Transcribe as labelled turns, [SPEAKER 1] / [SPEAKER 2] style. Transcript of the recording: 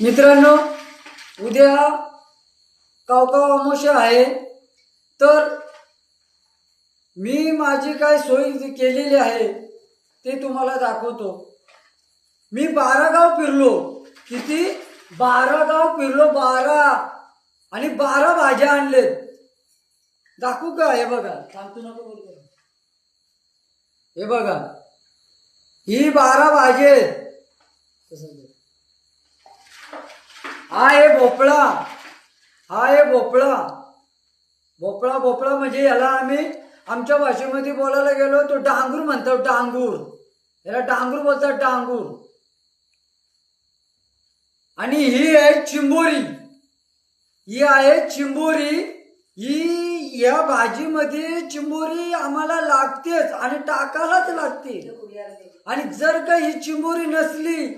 [SPEAKER 1] मित्रांनो, उद्या कावकाव अमावस्या आहे, तर मी माझी काय सोय केलेली आहे ते तुम्हाला दाखवतो। मी 12 गाव फिरलो। किती? 12 गाव फिरलो, 12 आणि 12 भाज्या आणलेत। दाखवू का? हे बघा, सांगतो नको बोलतो। हे बघा, ही 12 भाजी आहेत। हा आहे भोपळा, हा आहे भोपळा। भोपळा भोपळा म्हणजे याला आम्ही आमच्या भाषेमध्ये बोलायला गेलो तो डांगूर म्हणतो, डांगूर। याला डांगूर बोलतात, डांगूर। आणि ही आहे चिंबोरी, ही आहे चिंबोरी। ही या भाजीमध्ये चिंबोरी आम्हाला लागतेच आणि टाकायलाच लागते। आणि जर का ही चिंबोरी नसली